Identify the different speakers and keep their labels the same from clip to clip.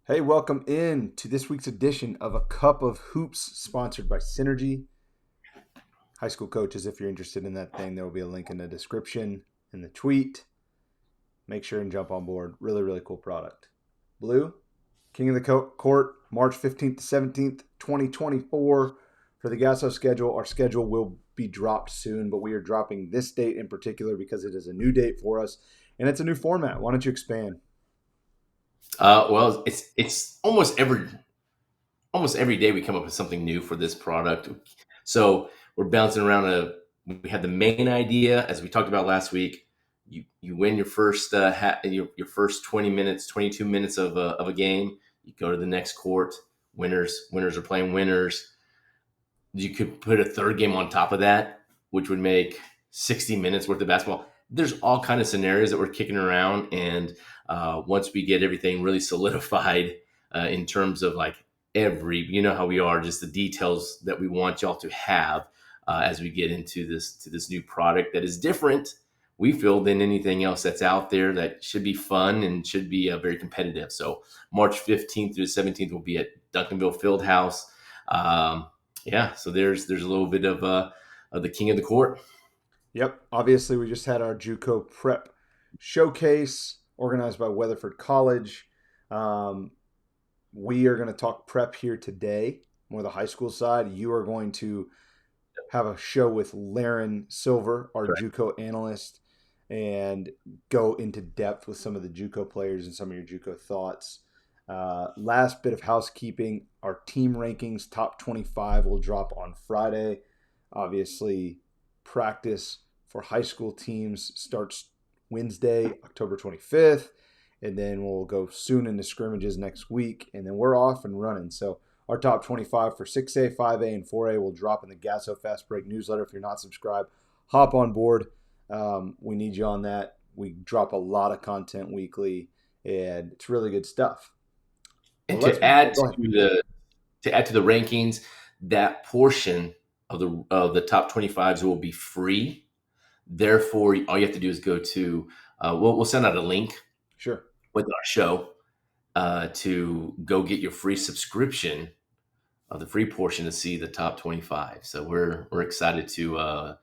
Speaker 1: Hey, welcome in to this week's edition of A Cup of Hoops, sponsored by Synergy. High school coaches, if you're interested in that thing, there will be a link in the description in the tweet. Make sure and jump on board. Really, really cool product. Blue, King of the Court, March 15th to 17th, 2024. For the GASO schedule, our schedule will be dropped soon, but we are dropping this date in particular because it is a new date for us and it's a new format. Why don't you expand?
Speaker 2: Well, it's almost every day we come up with something new for this product. So we're bouncing around. We had the main idea, as we talked about last week. You win your first your first 20 minutes, 22 minutes of a game. You go to the next court. Winners are playing winners. You could put a third game on top of that, which would make 60 minutes worth of basketball. There's all kind of scenarios that we're kicking around, and once we get everything really solidified in terms of like you know how we are, just the details that we want y'all to have as we get into this new product that is different, we feel, than anything else that's out there, that should be fun and should be very competitive. So March 15th through the 17th will be at Duncanville Fieldhouse. Yeah, so there's a little bit of the king of the court.
Speaker 1: Yep. Obviously, we just had our JUCO prep showcase organized by Weatherford College. Um, we are going to talk prep here today, more the high school side. You are going to have a show with Laren Silver, our
Speaker 2: Correct.
Speaker 1: JUCO analyst, and go into depth with some of the JUCO players and some of your JUCO thoughts. Last bit of housekeeping: our team rankings, top 25, will drop on Friday. Obviously, practice for high school teams starts Wednesday, October 25th, and then we'll go soon into scrimmages next week, and then we're off and running. So our top 25 for 6A, 5A, and 4A will drop in the GASO Fast Break newsletter. If you're not subscribed, hop on board. We need you on that. We drop a lot of content weekly, and it's really good stuff. But
Speaker 2: And
Speaker 1: let's go ahead.
Speaker 2: to add to the rankings, that portion of the top 25s will be free. Therefore, all you have to do is go to we'll send out a link
Speaker 1: Sure.
Speaker 2: with our show to go get your free subscription of the free portion to see the top 25. So we're excited to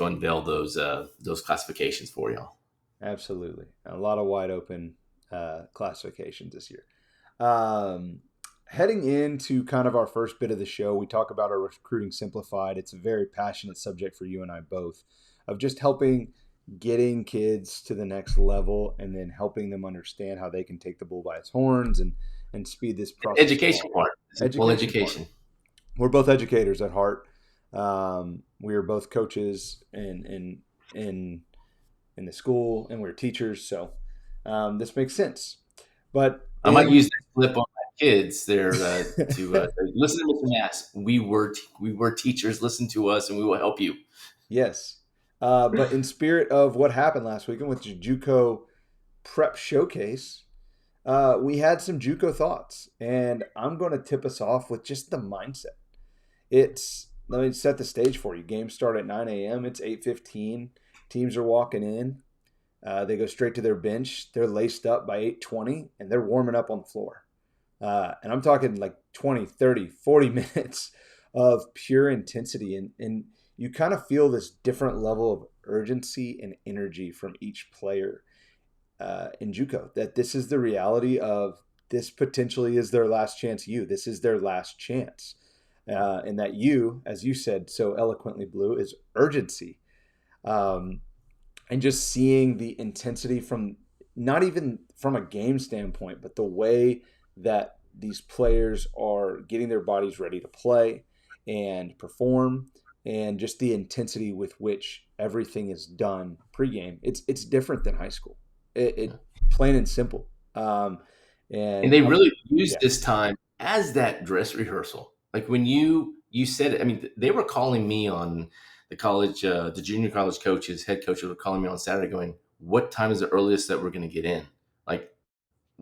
Speaker 2: unveil those classifications for y'all.
Speaker 1: Absolutely. A lot of wide open classifications this year. Um, Heading into kind of our first bit of the show, we talk about our recruiting simplified. It's a very passionate subject for you and I both, of just helping getting kids to the next level and then helping them understand how they can take the bull by its horns and speed this process
Speaker 2: Education
Speaker 1: along.
Speaker 2: part. It's a full
Speaker 1: Education part.
Speaker 2: education.
Speaker 1: We're both educators at heart. We are both coaches in in the school, and we're teachers, so this makes sense. But
Speaker 2: I might
Speaker 1: in
Speaker 2: use that clip on my kids there to listen to Mr. Mass. We were teachers. Listen to us, and we will help you.
Speaker 1: yes, but in spirit of what happened last weekend with the JUCO prep showcase, we had some JUCO thoughts, and I'm going to tip us off with just the mindset. It's Let me set the stage for you. Games start at 9 a.m. It's 8:15. Teams are walking in. They go straight to their bench. They're laced up by 8:20, and they're warming up on the floor. And I'm talking like 20, 30, 40 minutes of pure intensity. And you kind of feel this different level of urgency and energy from each player in JUCO, that this is the reality of this potentially is their last chance. This is their last chance. And that as you said so eloquently, Blue, is urgency. Um, and just seeing the intensity from not even from a game standpoint, but the way that these players are getting their bodies ready to play and perform, and just the intensity with which everything is done pregame. It's different than high school. It plain and simple.
Speaker 2: And
Speaker 1: And
Speaker 2: they really used
Speaker 1: yeah,
Speaker 2: this time as that dress rehearsal. Like when you said it, I mean, they were calling me on the junior college coaches, head coaches were calling me on Saturday, going, "What time is the earliest that we're going to get in?" Like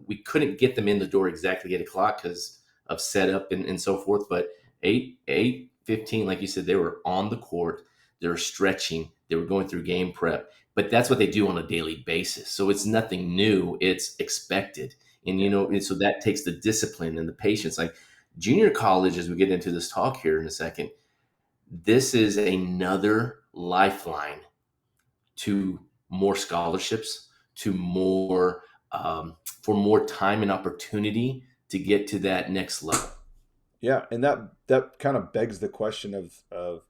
Speaker 2: we couldn't get them in the door exactly 8 o'clock because of setup and so forth. But 8:15, like you said, they were on the court. They were stretching. They were going through game prep. But that's what they do on a daily basis. So it's nothing new. It's expected. And,
Speaker 1: Yeah.
Speaker 2: and so that takes the discipline and the patience. Like junior college, as we get into this talk here in a second, this is another lifeline to more scholarships, to more for more time and opportunity to get to that next level.
Speaker 1: Yeah, and that kind of begs the question of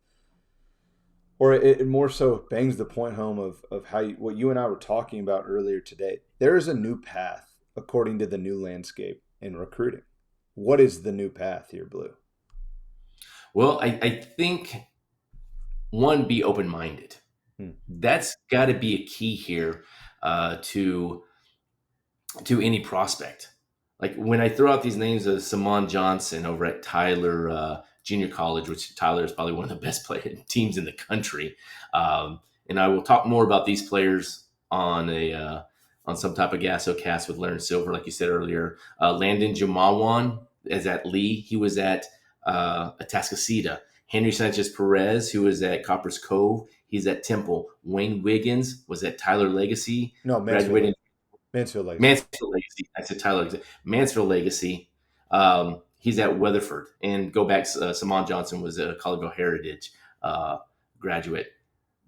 Speaker 1: or it more so bangs the point home of how what you and I were talking about earlier today. There is a new path according to the new landscape in recruiting. What is the new path here, Blue?
Speaker 2: Well, I think one, be open minded.
Speaker 1: Hmm.
Speaker 2: That's got to be a key here to any prospect. Like when I throw out these names of Simon Johnson over at Tyler Junior College, which Tyler is probably one of the best teams in the country, and I will talk more about these players on some type of Gaso cast with Larry Silver, like you said earlier. Landon Jamawan is at Lee. He was at Atascocita. Henry Sanchez Perez, who was at Copper's Cove, he's at Temple. Wayne Wiggins was at Tyler Legacy,
Speaker 1: No,
Speaker 2: graduating
Speaker 1: Mansfield Legacy.
Speaker 2: Mansfield Legacy. I said Tyler Legacy. Mansfield Legacy. He's at Weatherford. And go back, Simon Johnson was a Colleyville Heritage graduate.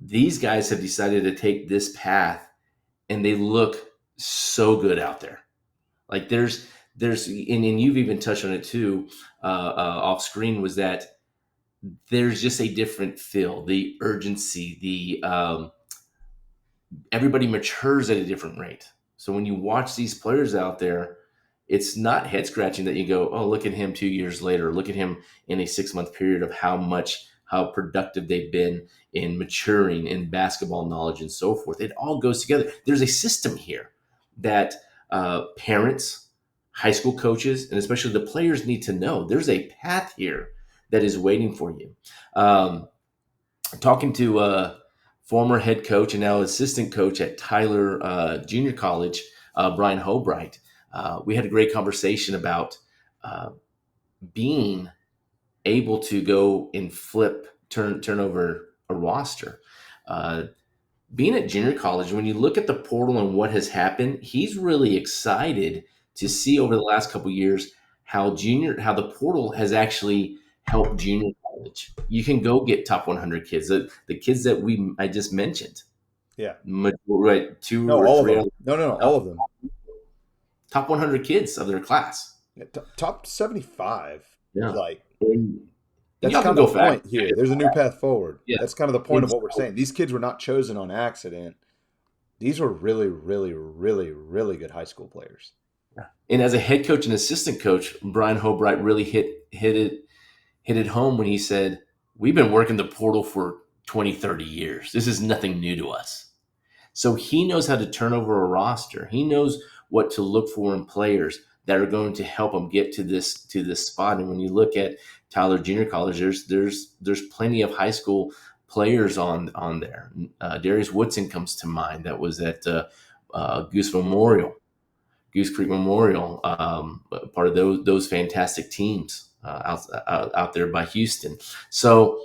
Speaker 2: These guys have decided to take this path, and they look so good out there. Like and you've even touched on it too, off screen, was that there's just a different feel, the urgency, everybody matures at a different rate. So when you watch these players out there, it's not head scratching that you go, oh, look at him 2 years later. Look at him in a 6 month period of how productive they've been in maturing in basketball knowledge and so forth. It all goes together. There's a system here that parents, high school coaches, and especially the players need to know. There's a path here that is waiting for you. Talking to former head coach and now assistant coach at Tyler Junior College, Brian Hobright. We had a great conversation about uh, being able to go and turn over a roster. Uh, Being at junior college, when you look at the portal and what has happened, he's really excited to see over the last couple of years how the portal has actually helped junior college. You can go get top 100 kids, the kids that I just mentioned,
Speaker 1: Yeah.
Speaker 2: right? Two
Speaker 1: No,
Speaker 2: or
Speaker 1: all of
Speaker 2: three
Speaker 1: them.
Speaker 2: other
Speaker 1: No, no, no, all of them.
Speaker 2: top 100 kids of their class.
Speaker 1: Yeah, top 75.
Speaker 2: Yeah,
Speaker 1: Like
Speaker 2: and
Speaker 1: that's
Speaker 2: y'all can
Speaker 1: kind of
Speaker 2: go
Speaker 1: the
Speaker 2: fact.
Speaker 1: point here. There's a new path forward.
Speaker 2: Yeah,
Speaker 1: That's kind of the point
Speaker 2: and
Speaker 1: of what we're saying. These kids were not chosen on accident. These were really, really, really, really good high school players.
Speaker 2: and as a head coach and assistant coach, Brian Hobright really hit it home when he said, we've been working the portal for 20, 30 years. This is nothing new to us. So he knows how to turn over a roster. He knows what to look for in players that are going to help him get to this spot. And when you look at Tyler Junior College, there's plenty of high school players on there. Darius Woodson comes to mind. That was at Goose Memorial. Goose Creek Memorial, part of those fantastic teams out there by Houston. So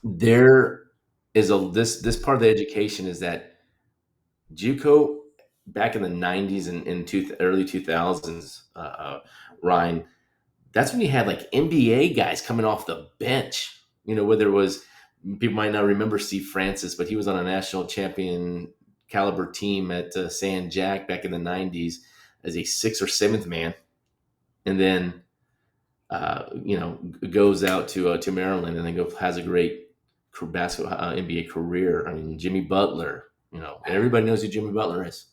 Speaker 2: there is this part of the education is that JUCO back in the '90s and early 2000s, Ryan, that's when you had like NBA guys coming off the bench. Whether it was, people might not remember Steve Francis, but he was on a national champion caliber team at San Jack back in the '90s as a sixth or seventh man, and then goes out to Maryland and then has a great basketball NBA career. I mean, Jimmy Butler. Everybody knows who Jimmy Butler is.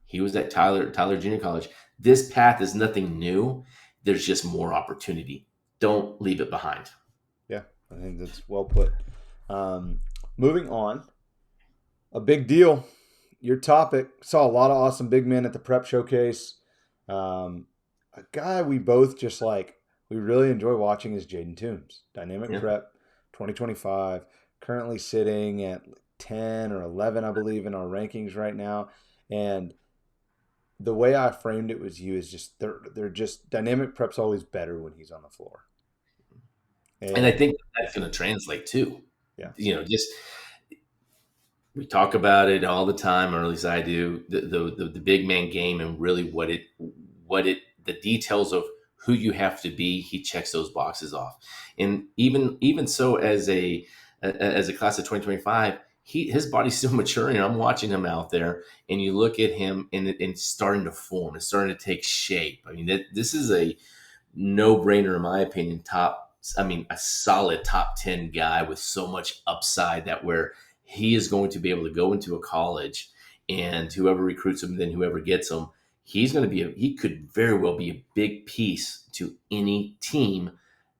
Speaker 2: He was at Tyler Junior College. This path is nothing new. There's just more opportunity. Don't leave it behind.
Speaker 1: Yeah, I think that's well put. Moving on, a big deal. Your topic, saw a lot of awesome big men at the prep showcase. A guy we both just we really enjoy watching is Jaden Toombs, dynamic
Speaker 2: Yeah.
Speaker 1: prep 2025, currently sitting at 10 or 11, I believe, in our rankings right now. And the way I framed it was you is just they're just dynamic prep's always better when he's on the floor.
Speaker 2: And I
Speaker 1: And
Speaker 2: think that's going to translate too.
Speaker 1: yeah,
Speaker 2: Just We talk about it all the time, or at least I do, the big man game, and really the details of who you have to be. He checks those boxes off, and even so, as a class of 2025, his body's still maturing. I'm watching him out there, and you look at him, and it's starting to form. It's starting to take shape. I mean, this is a no brainer in my opinion. A solid top 10 guy with so much upside that where he is going to be able to go into a college, and whoever recruits him, then whoever gets him, he could very well be a big piece to any team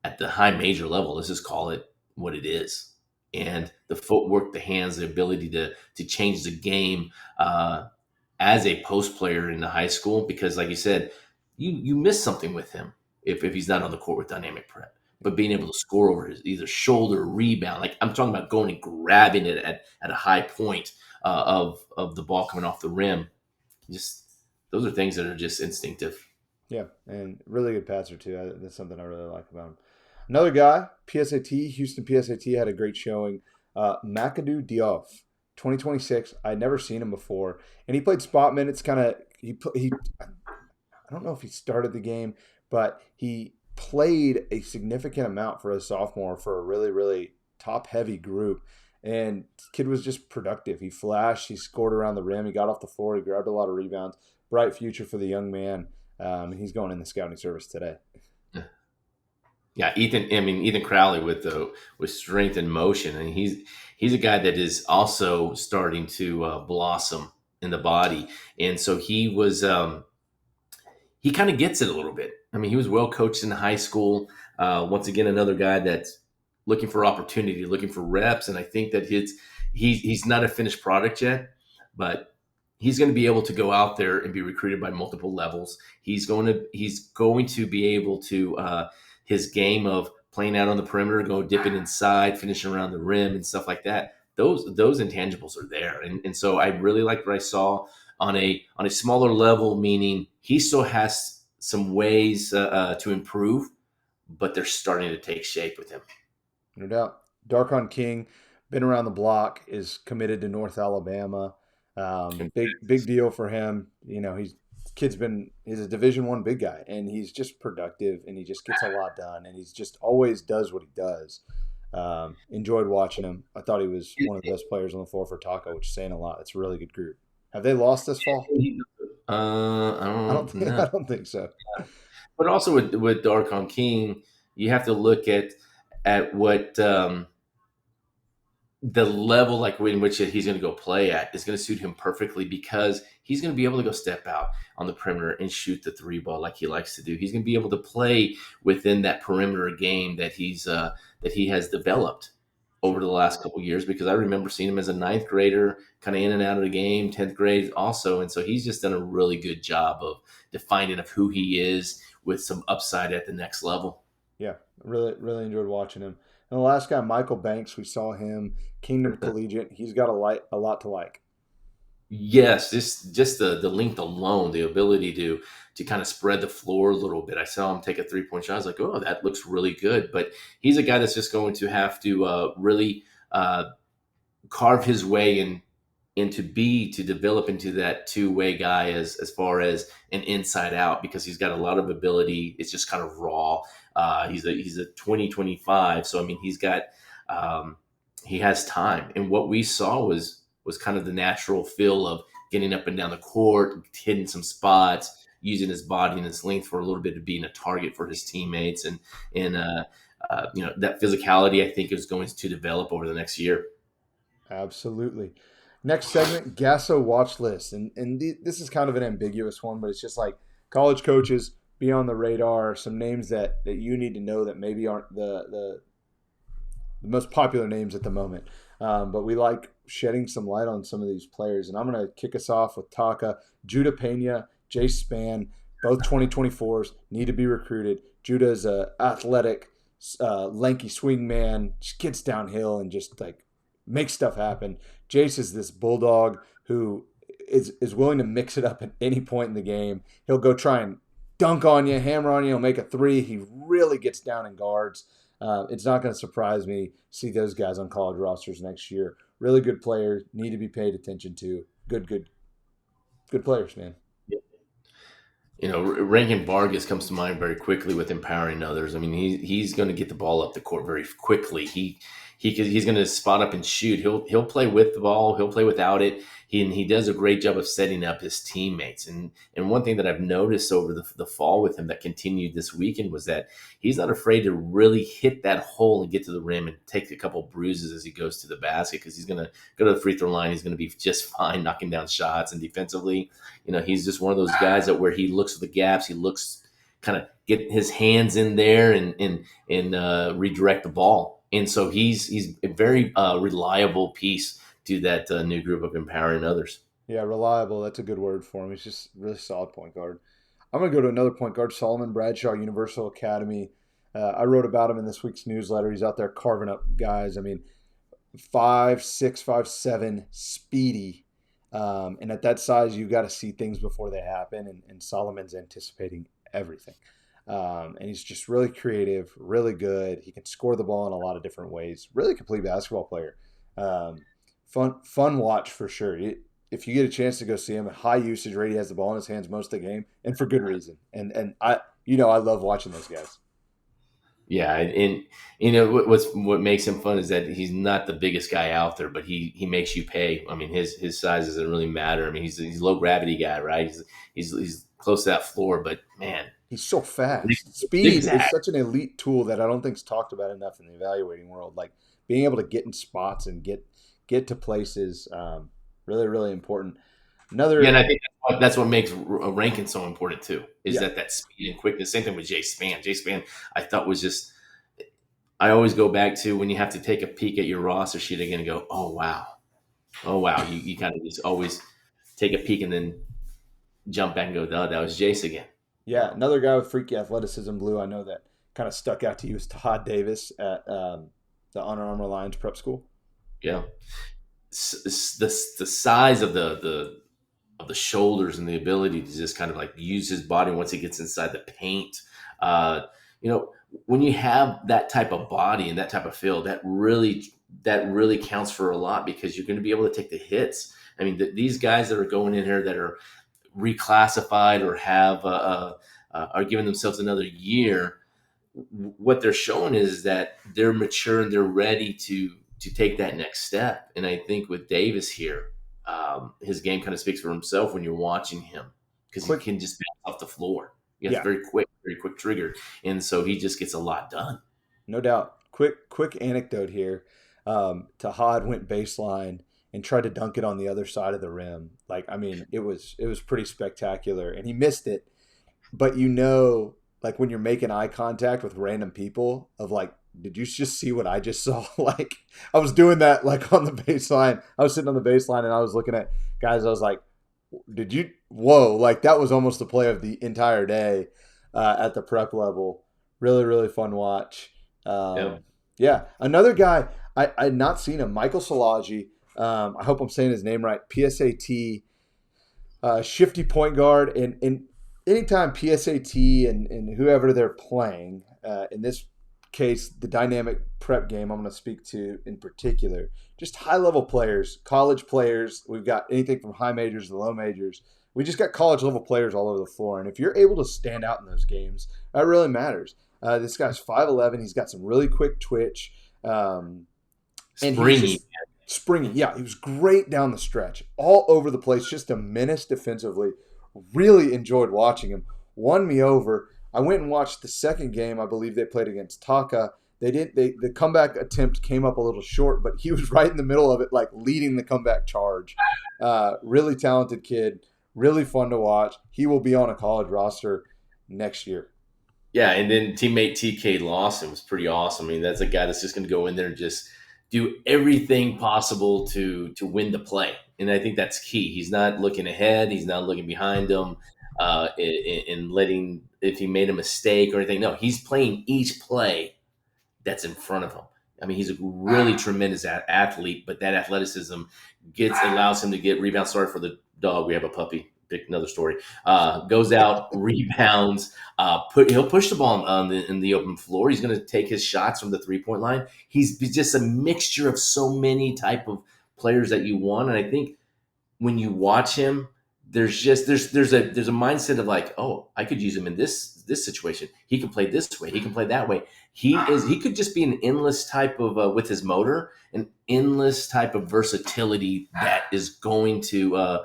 Speaker 2: at the high major level. Let's just call it what it is. And the footwork, the hands, the ability to change the game as a post player in the high school, because like you said, you miss something with him if he's not on the court with dynamic prep. But being able to score over his either shoulder or rebound, like I'm talking about going and grabbing it at a high point of the ball coming off the rim, just those are things that are just instinctive.
Speaker 1: Yeah, and really good passer too. That's something I really like about him. Another guy, PSAT, Houston PSAT had a great showing. McAdoo Diop, 2026. I'd never seen him before, and he played spot minutes. He I don't know if he started the game, but he played a significant amount for a sophomore for a really, really top heavy group. And kid was just productive. He flashed, he scored around the rim, he got off the floor, he grabbed a lot of rebounds. Bright future for the young man. He's going in the scouting service today.
Speaker 2: Yeah, Ethan Crowley with strength and motion, and he's a guy that is also starting to blossom in the body, and so he kind of gets it a little bit. I mean, he was well coached in high school. Once again, another guy that's looking for opportunity, looking for reps, and I think that he's not a finished product yet, but he's going to be able to go out there and be recruited by multiple levels. He's going to be able to his game of playing out on the perimeter, go dip it inside, finishing around the rim, and stuff like that. Those intangibles are there, and so I really liked what I saw on a smaller level, meaning he still has some ways to improve, but they're starting to take shape with him.
Speaker 1: No doubt. Darkon King, been around the block, is committed to North Alabama. Big deal for him. You know, he's a Division I big guy, and he's just productive, and he just gets a lot done, and he's just always does what he does. Enjoyed watching him. I thought he was one of the best players on the floor for Taco, which is saying a lot. It's a really good group. Have they lost this fall?
Speaker 2: I
Speaker 1: I don't
Speaker 2: don't
Speaker 1: think
Speaker 2: know.
Speaker 1: I don't think so.
Speaker 2: But also with Darkon King, you have to look at what the level like in which he's going to go play at is going to suit him perfectly, because he's going to be able to go step out on the perimeter and shoot the three ball like he likes to do. He's going to be able to play within that perimeter game that he has developed over the last couple of years, because I remember seeing him as a ninth grader, kind of in and out of the game, 10th grade also. And so he's just done a really good job of defining of who he is with some upside at the next level.
Speaker 1: Yeah, really enjoyed watching him. And the last guy, Michael Banks, we saw him Kingdom Collegiate. He's got a lot to like.
Speaker 2: Yes, just the length alone, the ability to kind of spread the floor a little bit. I saw him take a 3-point shot. I was like, oh, that looks really good. But he's a guy that's just going to have to really carve his way to develop into that two-way guy as far as an inside out, because he's got a lot of ability. It's just kind of raw. He's a 2025, so I mean he has time, and what we saw was kind of the natural feel of getting up and down the court, hitting some spots, using his body and his length for a little bit of being a target for his teammates, and that physicality I think is going to develop over the next year.
Speaker 1: Absolutely. Next segment, Gasso watch list, this is kind of an ambiguous one, but it's just like college coaches be on the radar. Some names that you need to know that maybe aren't the most popular names at the moment. But we like shedding some light on some of these players. And I'm going to kick us off with Taka, Judah Pena, Jay Spann, both 2024s, need to be recruited. Judah is a athletic, lanky swing man, just gets downhill and just like makes stuff happen. Jace is this bulldog who is willing to mix it up at any point in the game. He'll go try and dunk on you, hammer on you, he'll make a three. He really gets down in guards. It's not going to surprise me see those guys on college rosters next year. really good players, need to be paid attention to. Good players, man.
Speaker 2: Rankin Vargas comes to mind very quickly with empowering others. I mean, he's going to get the ball up the court very quickly. He's going to spot up and shoot. He'll play with the ball. He'll play without it. He does a great job of setting up his teammates. And one thing that I've noticed over the fall with him that continued this weekend was that he's not afraid to really hit that hole and get to the rim and take a couple bruises as he goes to the basket, because he's going to go to the free throw line. He's going to be just fine knocking down shots, and defensively, he's just one of those guys that where he looks for the gaps, he looks kind of get his hands in there and redirect the ball. And so he's a very reliable piece to that new group of empowering others.
Speaker 1: Yeah, reliable. That's a good word for him. He's just really solid point guard. I'm going to go to another point guard, Solomon Bradshaw, Universal Academy. I wrote about him in this week's newsletter. He's out there carving up guys. I mean, 5'6", 5'7", speedy. And at that size, you got to see things before they happen. And Solomon's anticipating everything. And he's just really creative, really good. He can score the ball in a lot of different ways. Really complete basketball player. Fun watch for sure. If you get a chance to go see him, high usage rate, he has the ball in his hands most of the game, and for good reason. And I love watching those guys.
Speaker 2: Yeah, and what makes him fun is that he's not the biggest guy out there, but he makes you pay. I mean, his size doesn't really matter. I mean, he's a low gravity guy, right? He's close to that floor, but man,
Speaker 1: he's so fast. Speed is such an elite tool that I don't think is talked about enough in the evaluating world. Like being able to get in spots and get to places, really, really important.
Speaker 2: And I think that's what makes Rankin so important too. Is that speed and quickness. Same thing with Jay Spann. Jay Spann, I thought was just. I always go back to when you have to take a peek at your roster sheet again and go, oh wow. You kind of just always take a peek and then jump back and go, oh, that was Jace again.
Speaker 1: Yeah, another guy with freaky athleticism, Blue. I know that kind of stuck out to you is Todd Davis at the Under Armour Lions Prep School.
Speaker 2: Yeah, the size of the shoulders and the ability to just kind of like use his body once he gets inside the paint. When you have that type of body and that type of feel, that really counts for a lot, because you're going to be able to take the hits. I mean, these guys that are going in here that are reclassified or have are giving themselves another year, what they're showing is that they're mature and they're ready to take that next step. And I think with Davis here, his game kind of speaks for himself when you're watching him, because he can just bounce off the floor. He's very quick trigger, and so he just gets a lot done.
Speaker 1: No doubt. Quick anecdote here. Tahad went baseline and tried to dunk it on the other side of the rim. Like, I mean, it was pretty spectacular, and he missed it. But like when you're making eye contact with random people, of like, did you just see what I just saw? Like, I was doing that like on the baseline. I was sitting on the baseline and I was looking at guys. I was like, whoa, like that was almost the play of the entire day at the prep level. Really, really fun watch. Yeah. Another guy, I had not seen him, Michael Solagi. I hope I'm saying his name right. PSAT, shifty point guard. And anytime PSAT and whoever they're playing, in this case, the dynamic prep game I'm going to speak to in particular, just high-level players, college players. We've got anything from high majors to low majors. We just got college-level players all over the floor. And if you're able to stand out in those games, that really matters. This guy's 5'11". He's got some really quick twitch. Springy. Yeah, he was great down the stretch. All over the place, just a menace defensively. Really enjoyed watching him. Won me over. I went and watched the second game. I believe they played against Taka. The comeback attempt came up a little short, but he was right in the middle of it, like leading the comeback charge. Really talented kid. Really fun to watch. He will be on a college roster next year.
Speaker 2: Yeah, and then teammate TK Lawson was pretty awesome. I mean, that's a guy that's just going to go in there and just do everything possible to win the play. And I think that's key. He's not looking ahead. He's not looking behind him and letting if he made a mistake or anything. No, he's playing each play that's in front of him. I mean, he's a really tremendous athlete, but that athleticism allows him to get rebounds. Sorry for the dog. We have a puppy. Pick another story. Goes out, rebounds. He'll push the ball in the open floor. He's going to take his shots from the 3-point line. He's just a mixture of so many type of players that you want. And I think when you watch him, there's a mindset of like, oh, I could use him in this situation. He can play this way. He can play that way. He could just be an endless type of with his motor, an endless type of versatility that is going to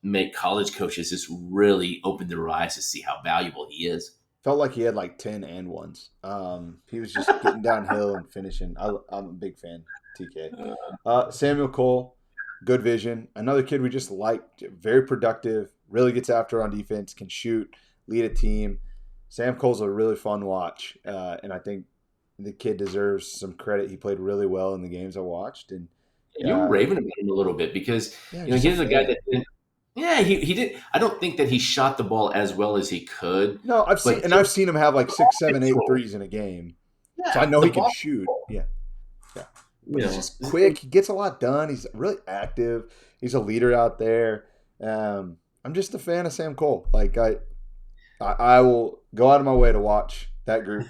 Speaker 2: make college coaches just really open their eyes to see how valuable he is.
Speaker 1: Felt like he had like 10 and ones. He was just getting downhill and finishing. I'm a big fan, TK. Samuel Cole, good vision. Another kid we just liked, very productive, really gets after on defense, can shoot, lead a team. Sam Cole's a really fun watch, and I think the kid deserves some credit. He played really well in the games I watched, and
Speaker 2: You were raving about him a little bit because
Speaker 1: yeah,
Speaker 2: you know
Speaker 1: just a
Speaker 2: he's a guy
Speaker 1: fan.
Speaker 2: that didn't. Yeah, he did. I don't think that he shot the ball as well as he could,
Speaker 1: No,
Speaker 2: but
Speaker 1: I've seen him have like
Speaker 2: the ball
Speaker 1: six, seven, eight
Speaker 2: control.
Speaker 1: threes in a game, so I
Speaker 2: Yeah,
Speaker 1: know
Speaker 2: the
Speaker 1: he can
Speaker 2: ball
Speaker 1: shoot.
Speaker 2: control.
Speaker 1: Yeah, yeah. But
Speaker 2: You
Speaker 1: he's
Speaker 2: know,
Speaker 1: just quick. He gets a lot done. He's really active. He's a leader out there. I'm just a fan of Sam Cole. Like I will go out of my way to watch that group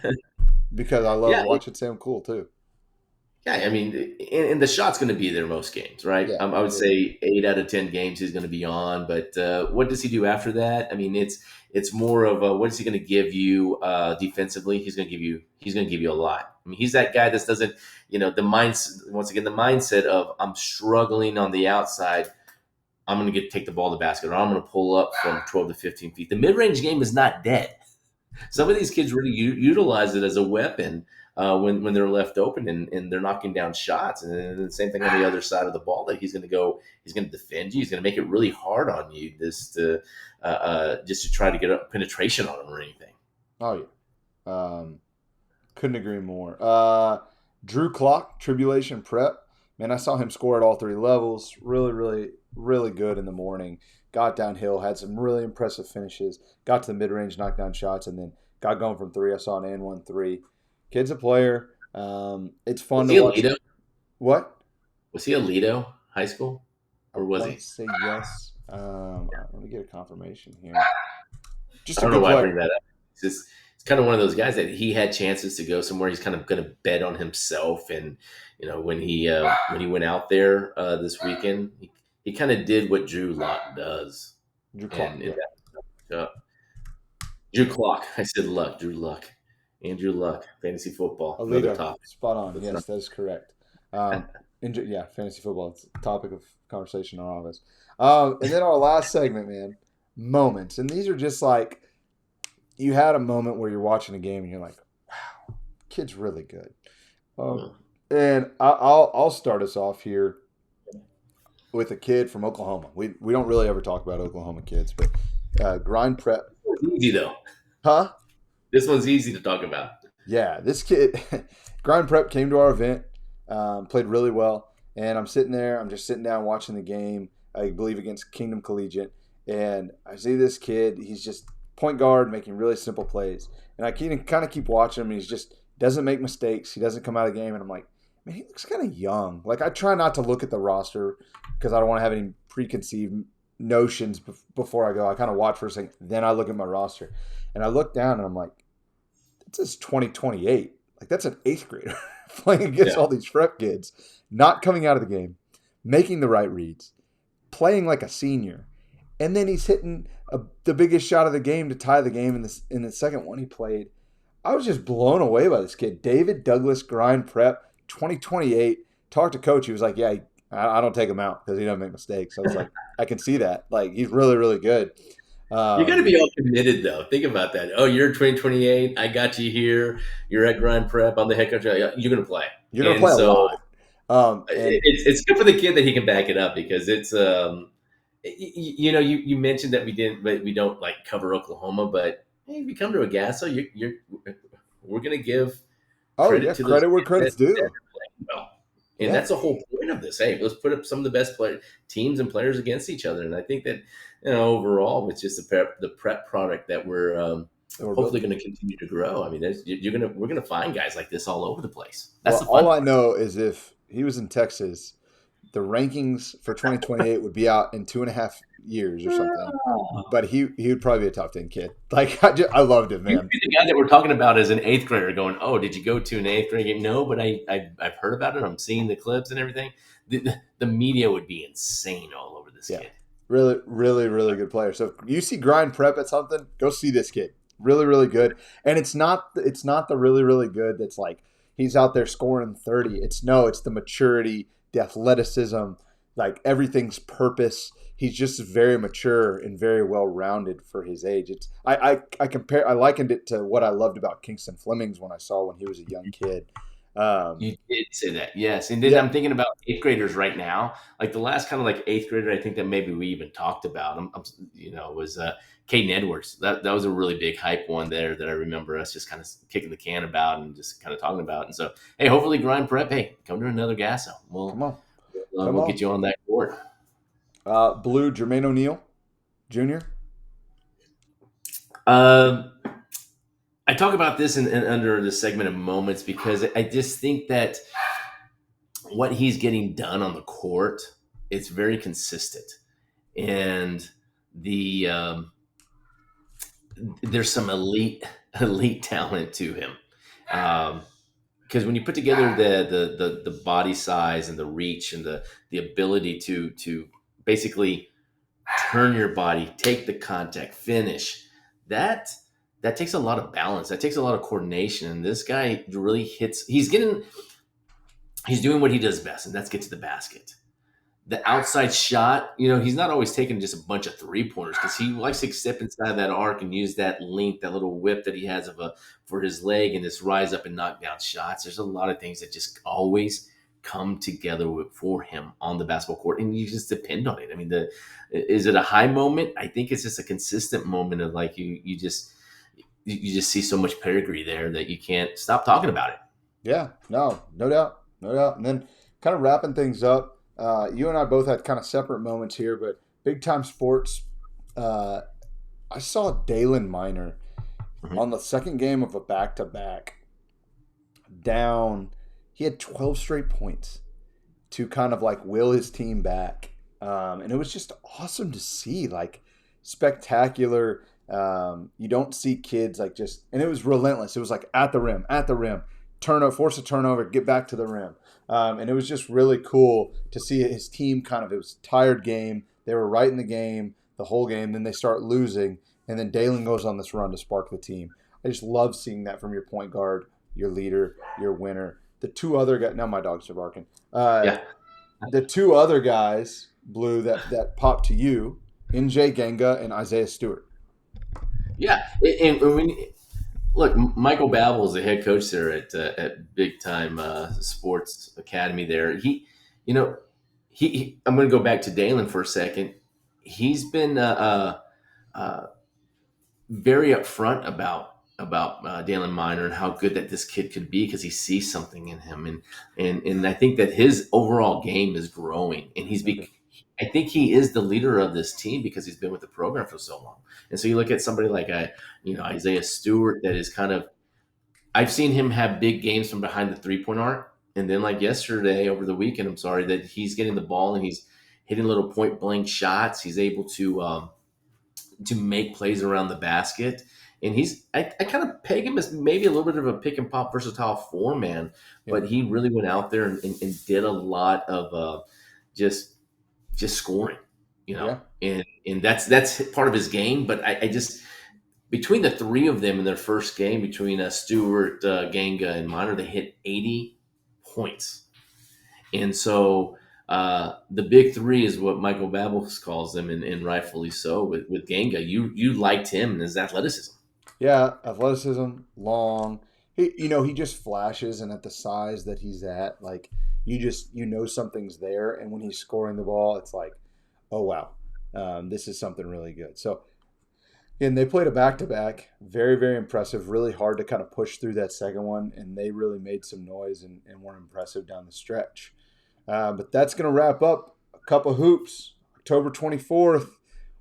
Speaker 1: because I love
Speaker 2: yeah,
Speaker 1: watching Sam Cole too.
Speaker 2: yeah. I mean, and the shot's going to be there most games, right?
Speaker 1: Yeah,
Speaker 2: I would
Speaker 1: yeah.
Speaker 2: say 8 out of 10 games he's going to be on. But what does he do after that? I mean, it's more of a, what is he going to give you defensively? He's going to give you a lot. I mean, he's that guy that doesn't, the mindset, once again, the mindset of I'm struggling on the outside. I'm going to take the ball to the basket, or I'm going to pull up from 12 to 15 feet. The mid range game is not dead. Some of these kids really utilize it as a weapon when they're left open and they're knocking down shots. And then the same thing on the other side of the ball, that he's going to defend you. He's going to make it really hard on you just to try to get a penetration on him or anything.
Speaker 1: Oh yeah. Couldn't agree more. Drew Clock, Tribulation Prep. Man, I saw him score at all three levels. Really, really, really good in the morning. Got downhill, had some really impressive finishes. Got to the mid range, knocked down shots, and then got going from three. I saw an and 1 3. Kid's a player. It's fun
Speaker 2: Was
Speaker 1: to
Speaker 2: he a
Speaker 1: watch.
Speaker 2: Lido?
Speaker 1: What?
Speaker 2: Was he a Lido high school?
Speaker 1: I
Speaker 2: Or was
Speaker 1: want
Speaker 2: he?
Speaker 1: to say yes. Let me get a confirmation here.
Speaker 2: I
Speaker 1: Just a
Speaker 2: don't know
Speaker 1: good
Speaker 2: why I bring
Speaker 1: player.
Speaker 2: that up. It's kind of one of those guys that he had chances to go somewhere. He's kind of going to bet on himself, and when he went out there this weekend, he kind of did what Drew Lock does,
Speaker 1: Drew Clock,
Speaker 2: and
Speaker 1: yeah.
Speaker 2: Drew Clock. I said Luck, Drew Luck, Andrew Luck, fantasy football, another
Speaker 1: Alito,
Speaker 2: topic.
Speaker 1: spot on.
Speaker 2: That's not,
Speaker 1: Yes, that is correct. Yeah, fantasy football. It's a topic of conversation in our office. And then our last segment, man, moments. And these are just like, you had a moment where you're watching a game and you're like, wow, kid's really good. Um, and I'll start us off here with a kid from Oklahoma. We don't really ever talk about Oklahoma kids, but grind prep.
Speaker 2: this one's easy though.
Speaker 1: Huh?
Speaker 2: This one's easy to talk about.
Speaker 1: Yeah, this kid, grind prep came to our event, played really well, and I'm sitting there. I'm just sitting down watching the game. I believe against Kingdom Collegiate, and I see this kid. He's just point guard making really simple plays, and I kind of keep watching him. And he's just doesn't make mistakes. He doesn't come out of the game, and I'm like, man, he looks kind of young. Like I try not to look at the roster because I don't want to have any preconceived notions before I go. I kind of watch for a second, then I look at my roster, and I look down and I'm like, it says 2028. Like that's an eighth grader playing against
Speaker 2: Yeah.
Speaker 1: all these prep kids, not coming out of the game, making the right reads, playing like a senior, and then he's hitting the biggest shot of the game to tie the game in the second one he played. I was just blown away by this kid, David Douglas, grind prep, 2028. Talked to coach. He was like, "Yeah, I don't take him out because he doesn't make mistakes." I was like, "I can see that. Like he's really, really good."
Speaker 2: You got to
Speaker 1: Um,
Speaker 2: be all committed, though. Think about that. Oh, you're 2028. I got you here. You're at Grind Prep. I'm the head coach. Yeah, you're going to play.
Speaker 1: you're gonna
Speaker 2: And
Speaker 1: play a
Speaker 2: so
Speaker 1: lot. And
Speaker 2: it's good for the kid that he can back it up because it's you mentioned that we don't like cover Oklahoma, but hey, if you come to a GASO, we're going to give
Speaker 1: oh
Speaker 2: credit
Speaker 1: yeah,
Speaker 2: to those
Speaker 1: credit where
Speaker 2: kids that
Speaker 1: credit's due.
Speaker 2: are playing well. And
Speaker 1: Yeah,
Speaker 2: that's the whole point of this. Hey, let's put up some of the best teams and players against each other. And I think that overall, it's just the prep product that we're
Speaker 1: that we're
Speaker 2: hopefully
Speaker 1: building.
Speaker 2: going to continue to grow. I mean, we're gonna find guys like this all over the place. That's
Speaker 1: Well,
Speaker 2: the fun
Speaker 1: all I
Speaker 2: part.
Speaker 1: know is if he was in Texas, the rankings for 2028 would be out in 2.5 years or something. But he would probably be a top 10 kid. Like I loved him,
Speaker 2: You'd
Speaker 1: man.
Speaker 2: be the guy that we're talking about as an eighth grader going, oh, did you go to an eighth grade game? No, but I've heard about it. I'm seeing the clips and everything. the media would be insane all over this
Speaker 1: Yeah.
Speaker 2: kid.
Speaker 1: Really, really, really good player. So if you see grind prep at something, go see this kid. Really, really good. And it's not the really, really good that's like he's out there scoring 30. It's the maturity, the athleticism, like everything's purpose. He's just very mature and very well rounded for his age. I likened it to what I loved about Kingston Flemings when he was a young kid. Um,
Speaker 2: You did say that, yes. And then
Speaker 1: yeah,
Speaker 2: I'm thinking about eighth graders right now. Like the last kind of like eighth grader, I think that maybe we even talked about. Was Caden Edwards. That was a really big hype one there that I remember us just kind of kicking the can about and just kind of talking about. And so, hey, hopefully grind prep. Hey, come to another Gasso.
Speaker 1: come on,
Speaker 2: We'll
Speaker 1: come on.
Speaker 2: get you on that court.
Speaker 1: Blue Jermaine O'Neal Jr.
Speaker 2: Um, I talk about this in under the segment of moments because I just think that what he's getting done on the court, it's very consistent, and the there's some elite talent to him. Because when you put together the body size and the reach and the ability to basically turn your body, take the contact, finish, that that takes a lot of balance. That takes a lot of coordination. And this guy really hits. He's doing what he does best, and that's get to the basket. The outside shot, he's not always taking just a bunch of 3-pointers because he likes to step inside that arc and use that length, that little whip that he has for his leg and just rise up and knock down shots. There's a lot of things that just always come together for him on the basketball court, and you just depend on it. I mean, is it a high moment? I think it's just a consistent moment of like you just see so much pedigree there that you can't stop talking about it.
Speaker 1: Yeah, no doubt, no doubt. And then kind of wrapping things up, you and I both had kind of separate moments here, but big time sports. Uh, I saw Dalen Miner
Speaker 2: Mhm.
Speaker 1: on the second game of a back to back down. He had 12 straight points to kind of like will his team back. And it was just awesome to see, like spectacular. You don't see kids like and it was relentless. It was like at the rim, turnover, force a turnover, get back to the rim. And it was just really cool to see his team it was a tired game. They were right in the game the whole game. Then they start losing. And then Dalen goes on this run to spark the team. I just love seeing that from your point guard, your leader, your winner. The two other guys, now my dogs are barking.
Speaker 2: Yeah.
Speaker 1: The two other guys, Blue, that popped to you, NJ Genga and Isaiah Stewart.
Speaker 2: Yeah. And when look, Michael Babel is the head coach there at Big Time Sports Academy. There, you know, I'm going to go back to Dalen for a second. He's been very upfront about Dalen Miner and how good that this kid could be because he sees something in him, and I think that his overall game is growing, and
Speaker 1: Okay.
Speaker 2: I think he is the leader of this team because he's been with the program for so long. And so you look at somebody like Isaiah Stewart that is kind of I've seen him have big games from behind the 3-point arc, and then like yesterday over the weekend, I'm sorry that he's getting the ball and he's hitting little point blank shots. He's able to make plays around the basket. And I kind of peg him as maybe a little bit of a pick and pop versatile 4-man,
Speaker 1: Yeah.
Speaker 2: but he really went out there and did a lot of just scoring,
Speaker 1: Yeah.
Speaker 2: and that's part of his game. But I just between the three of them in their first game, between Stewart, Ganga, and Miner, they hit 80 points. And so the big three is what Michael Babel calls them, and rightfully so. With Ganga, you liked him and his athleticism.
Speaker 1: Yeah. Athleticism, long. He just flashes, and at the size that he's at, like something's there, and when he's scoring the ball, it's like, oh wow, this is something really good. So, and they played a back to back, very very impressive. Really hard to kind of push through that second one, and they really made some noise and were impressive down the stretch. But that's going to wrap up a couple hoops. October 24th.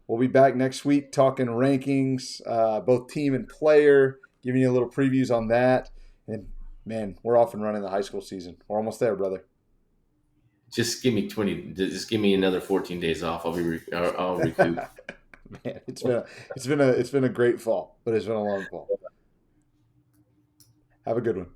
Speaker 1: We'll be back next week talking rankings, both team and player, giving you a little previews on that. And man, we're off and running the high school season. We're almost there, brother.
Speaker 2: Just give me 20. Just give me another 14 days off. I'll recoup.
Speaker 1: Man, it's been a great fall, but it's been a long fall. Have a good one.